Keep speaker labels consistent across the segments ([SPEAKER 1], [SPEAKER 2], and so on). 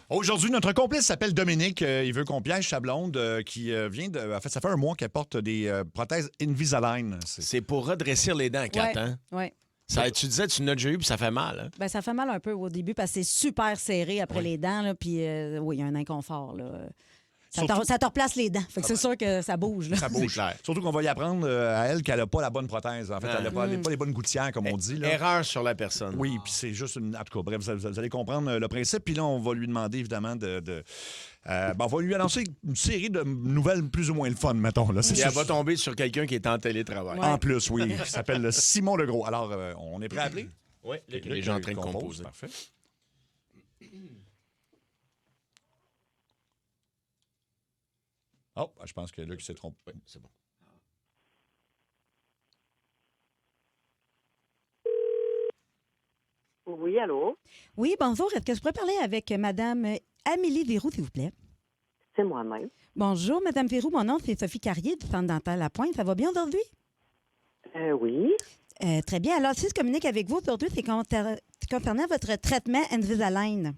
[SPEAKER 1] Aujourd'hui, notre complice s'appelle Dominique. Il veut qu'on piège sa blonde qui vient de... En fait, ça fait un mois qu'elle porte des prothèses Invisalign.
[SPEAKER 2] C'est pour redresser les dents, Kat,
[SPEAKER 3] Ouais,
[SPEAKER 2] hein?
[SPEAKER 3] ouais.
[SPEAKER 2] Ça, tu disais, tu l'as déjà eu, puis ça fait mal, hein?
[SPEAKER 3] Ben, ça fait mal un peu au début parce que c'est super serré après les dents. Là, puis oui, il y a un inconfort. Là. Ça te replace les dents. Fait que c'est sûr que ça bouge. Là.
[SPEAKER 1] Ça bouge.
[SPEAKER 2] clair.
[SPEAKER 1] Surtout qu'on va y apprendre à elle qu'elle n'a pas la bonne prothèse. En fait, elle n'a pas les bonnes gouttières, comme on dit. Là.
[SPEAKER 2] Erreur sur la personne.
[SPEAKER 1] Oui, puis c'est juste une... En tout cas, bref, vous allez comprendre le principe. Puis là, on va lui demander, évidemment, on va lui annoncer une série de nouvelles plus ou moins le fun, mettons. Là.
[SPEAKER 2] Et elle va tomber sur quelqu'un qui est en télétravail.
[SPEAKER 3] Ouais.
[SPEAKER 1] En plus, oui. Il s'appelle Simon Legros. Alors, on est prêt à appeler?
[SPEAKER 2] Oui, les gens en train de composer.
[SPEAKER 1] Parfait. Oh, je pense que Luc s'est trompé.
[SPEAKER 2] Oui, c'est bon.
[SPEAKER 4] Oui, allô?
[SPEAKER 3] Oui, bonjour. Est-ce que je pourrais parler avec Mme Amélie Véroux, s'il vous plaît?
[SPEAKER 4] C'est moi-même.
[SPEAKER 3] Bonjour, Mme Véroux. Mon nom, c'est Sophie Carrier du Centre dentaire La Pointe. Ça va bien aujourd'hui?
[SPEAKER 4] Oui.
[SPEAKER 3] Très bien. Alors, si je communique avec vous aujourd'hui, c'est concernant votre traitement Invisalign.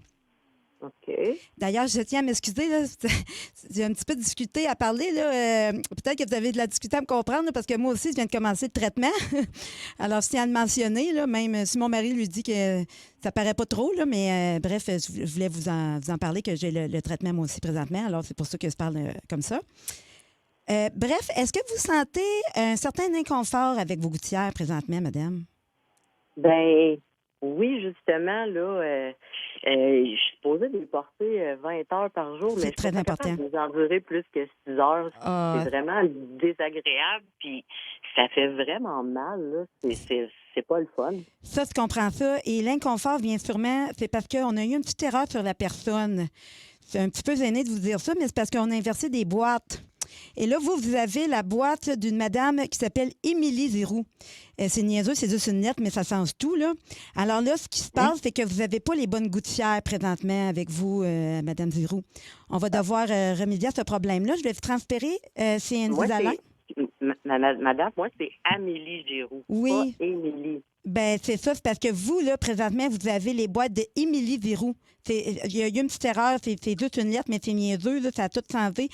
[SPEAKER 4] OK.
[SPEAKER 3] D'ailleurs, je tiens à m'excuser. Là. J'ai un petit peu discuté à parler. Là. Peut-être que vous avez de la difficulté à me comprendre là, parce que moi aussi, je viens de commencer le traitement. Alors, je tiens à le mentionner, là, même si mon mari lui dit que ça paraît pas trop. Là, mais bref, je voulais vous en parler que j'ai le traitement moi aussi présentement. Alors, c'est pour ça que je parle comme ça. Bref, est-ce que vous sentez un certain inconfort avec vos gouttières présentement, madame?
[SPEAKER 4] Ben oui, justement, là, je suis supposée de les porter 20 heures par jour, mais
[SPEAKER 3] C'est très
[SPEAKER 4] je suis pas
[SPEAKER 3] important.
[SPEAKER 4] capable de les endurer plus que 6 heures.
[SPEAKER 3] Ah.
[SPEAKER 4] C'est vraiment désagréable, puis ça fait vraiment mal, là. C'est pas le fun.
[SPEAKER 3] Ça, je comprends ça. Et l'inconfort vient sûrement, c'est parce qu'on a eu une petite erreur sur la personne. C'est un petit peu gêné de vous dire ça, mais c'est parce qu'on a inversé des boîtes. Et là, vous avez la boîte d'une madame qui s'appelle Émilie Zirou. C'est niaiseux, c'est juste une lettre, mais ça change tout, là. Alors là, ce qui se passe, c'est que vous n'avez pas les bonnes gouttières présentement avec vous, madame Zirou. On va devoir remédier à ce problème-là. Je vais vous transférer chez
[SPEAKER 4] Moi,
[SPEAKER 3] Invisalign.
[SPEAKER 4] madame, moi, c'est Amélie Giroux.
[SPEAKER 3] Oui.
[SPEAKER 4] Pas Émilie.
[SPEAKER 3] Ben c'est ça, c'est parce que vous, là, présentement, vous avez les boîtes de Émilie Zirou. Il y a eu une petite erreur, c'est juste une lettre, mais c'est niaiseux, là, ça a tout changé.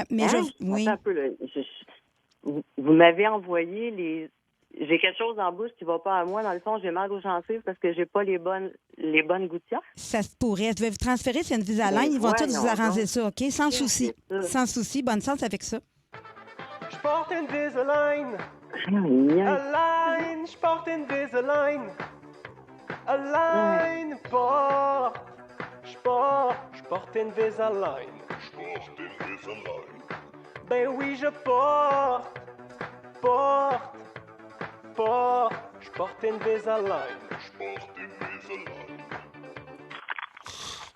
[SPEAKER 3] Mais oui.
[SPEAKER 4] Attends un peu, là. Vous m'avez envoyé les... J'ai quelque chose en bouche qui va pas à moi. Dans le fond, j'ai mal aux gencives parce que j'ai pas les bonnes gouttières.
[SPEAKER 3] Ça se pourrait. Je vais vous transférer sur Invisalign. Ils vont tous vous arranger ça, OK? Sans souci. Sans souci. Bonne chance avec ça.
[SPEAKER 5] Je porte Invisalign.
[SPEAKER 4] Aïe.
[SPEAKER 5] Align, je porte Invisalign. Align, je porte Invisalign. Ben oui, je porte, je porte Invisalign.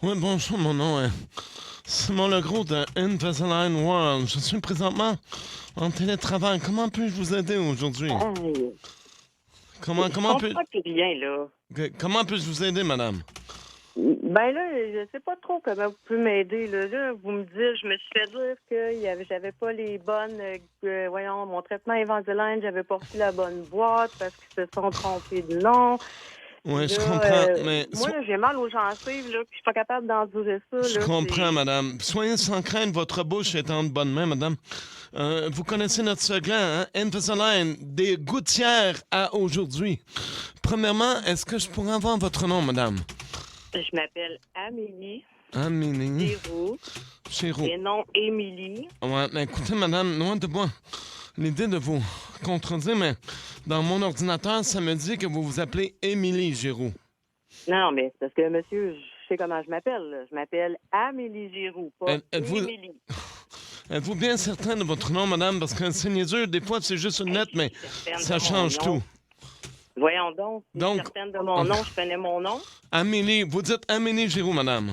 [SPEAKER 6] Oui, bonjour, mon nom est Simon Legros de Invisalign World. Je suis présentement en télétravail. Comment puis-je vous aider aujourd'hui?
[SPEAKER 4] Aïe.
[SPEAKER 6] Comment
[SPEAKER 4] Je comprends
[SPEAKER 6] puis...
[SPEAKER 4] plus rien, là.
[SPEAKER 6] Comment puis-je vous aider, madame?
[SPEAKER 4] Ben là, je sais pas trop comment vous pouvez m'aider. Là, vous me dites, je me suis fait dire que j'avais pas les bonnes... mon traitement Invisalign, j'avais pas reçu la bonne boîte parce qu'ils se sont trompés de nom.
[SPEAKER 6] Oui, je
[SPEAKER 4] Là,
[SPEAKER 6] comprends, mais...
[SPEAKER 4] Moi, là, j'ai mal aux gencives, là, puis je suis pas capable d'endurer ça.
[SPEAKER 6] Je
[SPEAKER 4] là,
[SPEAKER 6] comprends, madame. Soyez sans crainte, votre bouche est en bonne main, madame. Vous connaissez notre slogan, hein? Invisalign, des gouttières à aujourd'hui. Premièrement, est-ce que je pourrais avoir votre nom, madame?
[SPEAKER 4] Je m'appelle Amélie
[SPEAKER 6] Amélie
[SPEAKER 4] Giroux et non Émilie.
[SPEAKER 6] Ouais, mais écoutez, madame, loin de moi l'idée de vous contredire, mais dans mon ordinateur, ça me dit que vous vous appelez Émilie Giroux.
[SPEAKER 4] Non, mais c'est parce que, monsieur, je sais comment je m'appelle. Là. Je m'appelle Amélie Giroux, pas
[SPEAKER 6] Êtes-vous-
[SPEAKER 4] Émilie.
[SPEAKER 6] Êtes-vous bien certain de votre nom, madame? Parce que c'est niaiseux, des fois, c'est juste une lettre, mais
[SPEAKER 4] Certaine
[SPEAKER 6] ça
[SPEAKER 4] de mon
[SPEAKER 6] change
[SPEAKER 4] nom.
[SPEAKER 6] tout.
[SPEAKER 4] Voyons donc. Si
[SPEAKER 6] Donc-
[SPEAKER 4] certaine de mon nom, je connais mon nom.
[SPEAKER 6] Amélie, vous dites Amélie Giroux, madame.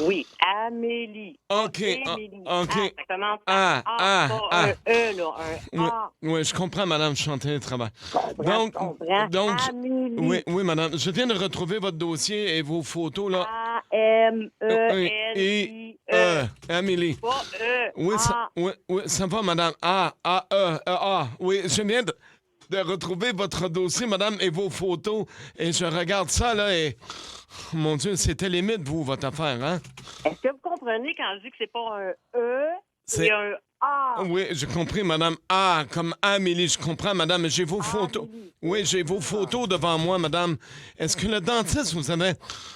[SPEAKER 4] Oui, Amélie.
[SPEAKER 6] OK,
[SPEAKER 4] Émilie.
[SPEAKER 6] OK.
[SPEAKER 4] Ça commence
[SPEAKER 6] Ah,
[SPEAKER 4] par
[SPEAKER 6] ah,
[SPEAKER 4] pas
[SPEAKER 6] ah.
[SPEAKER 4] un E, là, un
[SPEAKER 6] Oui,
[SPEAKER 4] A.
[SPEAKER 6] oui, je comprends, madame, je suis en télétravail.
[SPEAKER 4] Je comprends. Amélie.
[SPEAKER 6] Oui, oui, madame, je viens de retrouver votre dossier et vos photos, là.
[SPEAKER 4] A-M-E-L-I-E.
[SPEAKER 6] Amélie.
[SPEAKER 4] Pas E.
[SPEAKER 6] Oui, ça va, madame. A. Oui, je viens de retrouver votre dossier, madame, et vos photos. Et je regarde ça, là, et Mon Dieu, c'était limite, vous, votre affaire, hein?
[SPEAKER 4] Est-ce que vous comprenez quand je dis que c'est pas un E, c'est un A?
[SPEAKER 6] Oui, j'ai compris, madame. Ah, comme Amélie, je comprends, madame. J'ai vos photos. Oui, j'ai vos photos devant moi, madame. Est-ce que le dentiste vous avait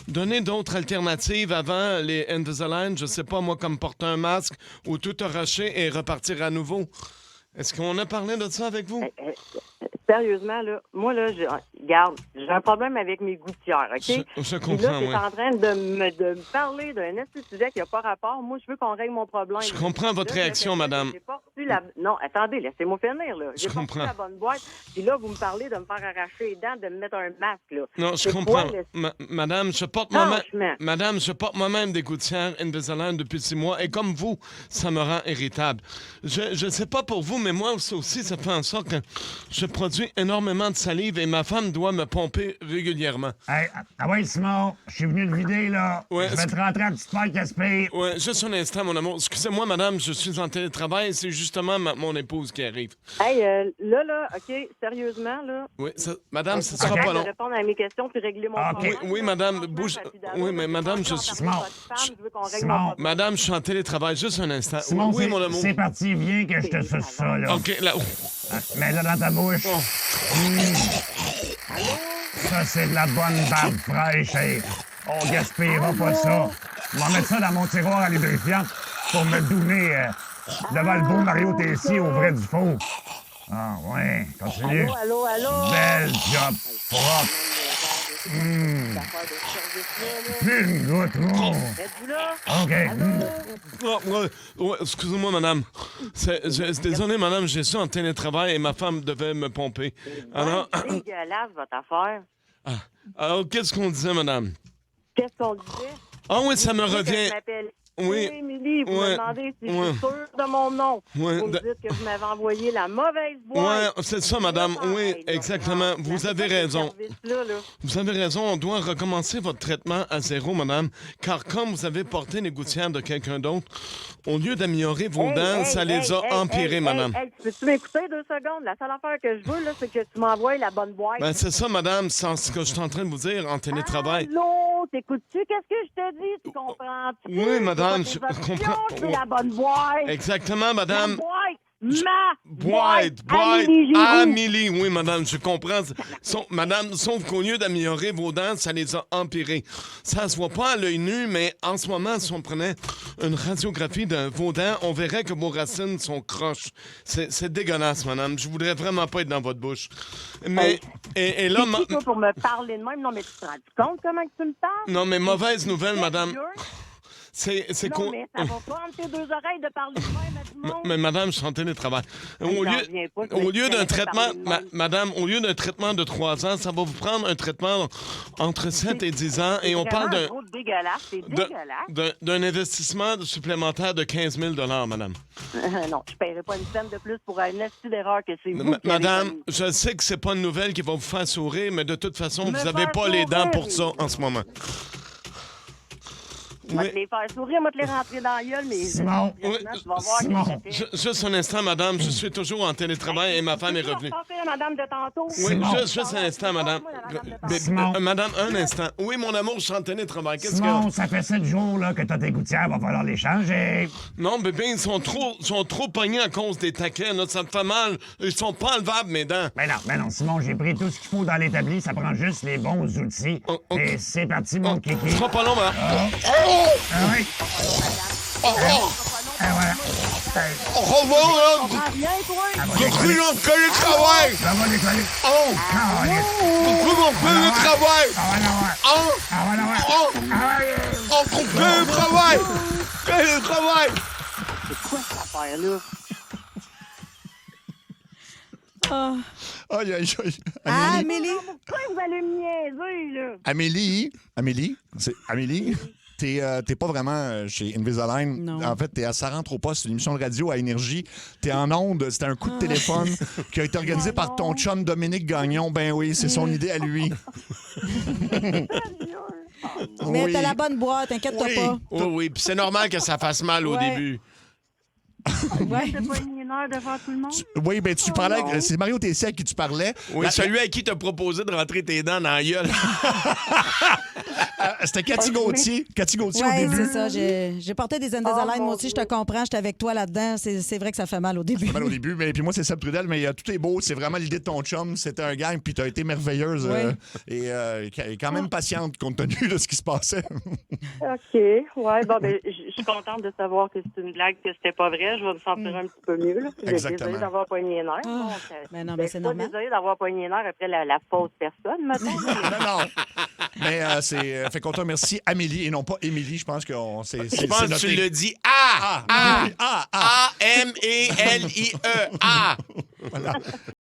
[SPEAKER 6] donné d'autres alternatives avant les Invisalign? Je sais pas, moi, comme porter un masque ou tout arracher et repartir à nouveau. Est-ce qu'on a parlé de ça avec vous?
[SPEAKER 4] Sérieusement, là, moi, là, regarde, j'ai un problème avec mes gouttières, OK?
[SPEAKER 6] Je
[SPEAKER 4] Puis
[SPEAKER 6] comprends,
[SPEAKER 4] là, t'es
[SPEAKER 6] oui.
[SPEAKER 4] en train de me parler d'un sujet qui n'a pas rapport. Moi, je veux qu'on règle mon problème.
[SPEAKER 6] Je comprends votre
[SPEAKER 4] Là,
[SPEAKER 6] réaction, madame.
[SPEAKER 4] J'ai pas reçu la... Non, attendez, laissez-moi finir, là. J'ai pas reçu
[SPEAKER 6] comprends.
[SPEAKER 4] la bonne boîte. Puis là, vous me parlez de me faire arracher les dents, de me mettre un masque, là.
[SPEAKER 6] Non, je
[SPEAKER 4] C'est
[SPEAKER 6] comprends.
[SPEAKER 4] quoi,
[SPEAKER 6] Madame, je porte
[SPEAKER 4] Franchement.
[SPEAKER 6] Madame, je porte moi-même des gouttières Invisalign depuis 6 mois et comme vous, ça me rend irritable. Je sais pas pour vous, mais moi aussi, ça fait en sorte que je produis énormément de salive et ma femme doit me pomper régulièrement.
[SPEAKER 7] Hey, ah ouais, Simon, je suis venu te vider, là.
[SPEAKER 6] Ouais,
[SPEAKER 7] Je vais te rentrer un petit pain casse-pied.
[SPEAKER 6] Ouais, juste un instant, mon amour. Excusez-moi, madame, je suis en télétravail. C'est justement mon épouse qui arrive.
[SPEAKER 4] Hey, là, OK, sérieusement, là...
[SPEAKER 6] Oui, madame, ce sera
[SPEAKER 4] Arrête
[SPEAKER 6] pas
[SPEAKER 4] de
[SPEAKER 6] long.
[SPEAKER 4] répondre à mes questions puis régler mon
[SPEAKER 7] OK.
[SPEAKER 4] problème.
[SPEAKER 6] Oui,
[SPEAKER 4] là.
[SPEAKER 6] madame,
[SPEAKER 4] Franchement,
[SPEAKER 6] bouge.
[SPEAKER 4] Fafida,
[SPEAKER 6] Oui,
[SPEAKER 4] là,
[SPEAKER 6] mais madame, je suis.
[SPEAKER 4] Simon, je veux qu'on règle
[SPEAKER 7] Simon.
[SPEAKER 4] mon problème.
[SPEAKER 6] Madame, je suis en télétravail. Juste un instant.
[SPEAKER 7] Simon,
[SPEAKER 6] Oui, mon amour.
[SPEAKER 7] c'est parti, viens que je te suce ça, là.
[SPEAKER 6] OK, là.
[SPEAKER 7] Mets-le dans ta bouche. Ça, c'est de la bonne barbe fraîche, hey. On gaspillera pas ça. On va mettre ça dans mon tiroir à lubrifiant pour me douner devant le beau Mario Tessier au vrai du faux. Ah, ouais, continue.
[SPEAKER 4] Allô?
[SPEAKER 7] Belle job propre. Plus une goutte, oh.
[SPEAKER 4] Êtes-vous là?
[SPEAKER 7] OK.
[SPEAKER 6] Ouais, excusez-moi, madame. Désolé, madame, j'ai ça en télétravail et ma femme devait me pomper. Alors,
[SPEAKER 4] C'est dégueulasse, votre affaire.
[SPEAKER 6] alors qu'est-ce qu'on disait, madame?
[SPEAKER 4] Qu'est-ce qu'on disait?
[SPEAKER 6] Ah oui, ça me revient.
[SPEAKER 4] Je m'appelle
[SPEAKER 6] Oui.
[SPEAKER 4] Émilie. Vous
[SPEAKER 6] Ouais.
[SPEAKER 4] me demandez si
[SPEAKER 6] Ouais.
[SPEAKER 4] je suis sûre de mon nom.
[SPEAKER 6] Ouais.
[SPEAKER 4] Vous me dites que vous m'avez envoyé la mauvaise boîte.
[SPEAKER 6] Ouais, c'est ça, madame. Oui,
[SPEAKER 4] Pareil, là.
[SPEAKER 6] exactement.
[SPEAKER 4] Non,
[SPEAKER 6] Vous
[SPEAKER 4] c'est
[SPEAKER 6] avez
[SPEAKER 4] pas ce
[SPEAKER 6] raison.
[SPEAKER 4] service-là, là.
[SPEAKER 6] Vous avez raison, on doit recommencer votre traitement à zéro, madame, car comme vous avez porté les gouttières de quelqu'un d'autre, au lieu d'améliorer vos dents, ça les a empirées, madame.
[SPEAKER 4] Hey, peux-tu m'écouter 2 secondes? La seule affaire que je veux, là, c'est que tu m'envoies la bonne boîte.
[SPEAKER 6] Ben, c'est ça, madame, c'est ce que je suis en train de vous dire en télétravail.
[SPEAKER 4] Allô, t'écoutes-tu? Qu'est-ce que je te dis? Tu comprends-tu?
[SPEAKER 6] Oui, madame,
[SPEAKER 4] C'est
[SPEAKER 6] je
[SPEAKER 4] pas tes options,
[SPEAKER 6] comprends.
[SPEAKER 4] Je veux la bonne boîte.
[SPEAKER 6] Exactement,
[SPEAKER 4] La
[SPEAKER 6] madame.
[SPEAKER 4] boîte. Ma
[SPEAKER 6] Boîte,
[SPEAKER 4] Amélie Giroux.
[SPEAKER 6] Amélie, oui, madame, je comprends. Madame, sauf qu'au lieu d'améliorer vos dents, ça les a empirées. Ça se voit pas à l'œil nu, mais en ce moment, si on prenait une radiographie de vos dents, on verrait que vos racines sont croches. C'est dégueulasse, madame. Je voudrais vraiment pas être dans votre bouche. Mais, et là...
[SPEAKER 4] C'est qui, toi, pour me parler de même? Non, mais tu te rends compte comment que tu me parles?
[SPEAKER 6] Non, mais mauvaise nouvelle, madame.
[SPEAKER 4] Sérieux?
[SPEAKER 6] C'est
[SPEAKER 4] Non,
[SPEAKER 6] qu'on...
[SPEAKER 4] mais ça va pas entre tes 2 oreilles de parler de même à tout le monde.
[SPEAKER 6] Mais madame, je suis en télétravail. Au
[SPEAKER 4] j'en
[SPEAKER 6] lieu,
[SPEAKER 4] reviens pas,
[SPEAKER 6] au lieu d'un
[SPEAKER 4] je
[SPEAKER 6] traitement,
[SPEAKER 4] parlais de même.
[SPEAKER 6] madame, au lieu d'un traitement de 3 ans, ça va vous prendre un traitement entre 7 et 10 ans et on parle
[SPEAKER 4] C'est vraiment dégueulasse, c'est dégueulasse.
[SPEAKER 6] d'un investissement supplémentaire de 15 000 madame.
[SPEAKER 4] Non, je ne paierai pas une scène de plus pour un esti d'erreur que c'est vous qui avez
[SPEAKER 6] Madame,
[SPEAKER 4] commis.
[SPEAKER 6] je sais que c'est pas une nouvelle qui va vous faire sourire, mais de toute façon,
[SPEAKER 4] Me
[SPEAKER 6] vous n'avez
[SPEAKER 4] faire
[SPEAKER 6] pas les dents
[SPEAKER 4] sourire.
[SPEAKER 6] pour ça en ce moment.
[SPEAKER 4] Je vais te les faire sourire, je vais te les rentrer dans la gueule, mais...
[SPEAKER 7] Simon.
[SPEAKER 4] Tu vas voir
[SPEAKER 7] Simon.
[SPEAKER 4] que je fais.
[SPEAKER 6] Juste un instant, madame, je suis toujours en télétravail et ma femme est
[SPEAKER 4] Peux-tu
[SPEAKER 6] revenue.
[SPEAKER 4] repasser la madame de tantôt?
[SPEAKER 6] Oui,
[SPEAKER 7] Simon.
[SPEAKER 6] juste un instant, madame.
[SPEAKER 7] Simon.
[SPEAKER 6] Madame, un instant. Oui, mon amour, je suis en télétravail. Qu'est-ce que...
[SPEAKER 7] Simon, ça fait 7 jours là, que t'as tes gouttières, va falloir les changer.
[SPEAKER 6] Non, bébé, ils sont trop pognés à cause des taquets. Là, ça me fait mal. Ils sont pas enlevables, mes dents.
[SPEAKER 7] Mais non, Simon, j'ai pris tout ce qu'il faut dans l'établi, ça prend juste les bons outils.
[SPEAKER 6] Oh, oh.
[SPEAKER 7] Et c'est parti, mon kiki.
[SPEAKER 6] Ce sera pas long, madame.
[SPEAKER 7] Ah oui. Ah, voilà.
[SPEAKER 6] Au revoir, là.
[SPEAKER 4] Ah, viens, toi!
[SPEAKER 6] J'ai pris mon télétravail.
[SPEAKER 7] Ça va décoller.
[SPEAKER 6] Oh,
[SPEAKER 7] Caliste.
[SPEAKER 6] j'ai pris mon télétravail.
[SPEAKER 7] Ah, voilà, ouais.
[SPEAKER 6] Oh,
[SPEAKER 7] Ah, voilà, ouais.
[SPEAKER 6] oh,
[SPEAKER 7] Ah, ouais.
[SPEAKER 6] oh, télétravail. Télétravail.
[SPEAKER 4] C'est quoi cette affaire-là?
[SPEAKER 3] Ah.
[SPEAKER 1] Aïe, aïe, aïe.
[SPEAKER 3] Amélie.
[SPEAKER 4] Pourquoi vous allez me niaiser, là?
[SPEAKER 1] Amélie, t'es pas vraiment chez Invisalign.
[SPEAKER 3] Non.
[SPEAKER 1] En fait, t'es à Ça rentre au poste, une émission de radio à Énergie. T'es en onde, c'était un coup de téléphone qui a été organisé par ton chum Dominique Gagnon. Ben oui, c'est son idée à lui.
[SPEAKER 3] Mais
[SPEAKER 1] Oui.
[SPEAKER 3] t'as la bonne boîte, inquiète-toi
[SPEAKER 1] Oui.
[SPEAKER 3] pas.
[SPEAKER 2] Oui, oui. Puis c'est normal que ça fasse mal au
[SPEAKER 3] Ouais.
[SPEAKER 2] début.
[SPEAKER 3] Ouais.
[SPEAKER 4] C'est pas une nerfs devant tout le monde?
[SPEAKER 1] Oui, ben tu parlais,
[SPEAKER 4] non.
[SPEAKER 1] c'est Mario Tessier à qui tu parlais.
[SPEAKER 2] Oui, celui à qui t'as proposé de rentrer tes dents dans la gueule.
[SPEAKER 1] C'était Cathy Gauthier. Cathy Gauthier au
[SPEAKER 3] Oui,
[SPEAKER 1] début.
[SPEAKER 3] c'est ça. J'ai porté des Invisalign.
[SPEAKER 4] mon
[SPEAKER 3] Moi aussi, je te
[SPEAKER 4] Dieu.
[SPEAKER 3] comprends. J'étais avec toi là-dedans. C'est vrai que ça fait mal au début.
[SPEAKER 1] Mal au début, mais puis moi, c'est Seb Trudel, mais tout est beau. C'est vraiment l'idée de ton chum. C'était un gang, puis t'as été merveilleuse et quand même patiente compte tenu de ce qui se passait.
[SPEAKER 4] OK. Ouais, bon, ben, je suis contente de savoir que c'est une blague, que c'était pas vrai. Je vais me sentir un petit peu mieux, là. J'ai
[SPEAKER 1] Exactement.
[SPEAKER 4] désolé d'avoir pogné les nerfs.
[SPEAKER 3] Ah.
[SPEAKER 4] Donc,
[SPEAKER 3] Ben non, mais c'est
[SPEAKER 4] pas
[SPEAKER 3] normal.
[SPEAKER 4] désolé d'avoir pogné les nerfs après la fausse personne, maintenant.
[SPEAKER 1] Non. Mais fait qu'on te remercie Amélie et non pas Émilie. Je pense que
[SPEAKER 2] Je pense que tu
[SPEAKER 1] noté.
[SPEAKER 2] le dis A.
[SPEAKER 1] Ah.
[SPEAKER 2] A-M-E-L-I-E. A.
[SPEAKER 1] Voilà.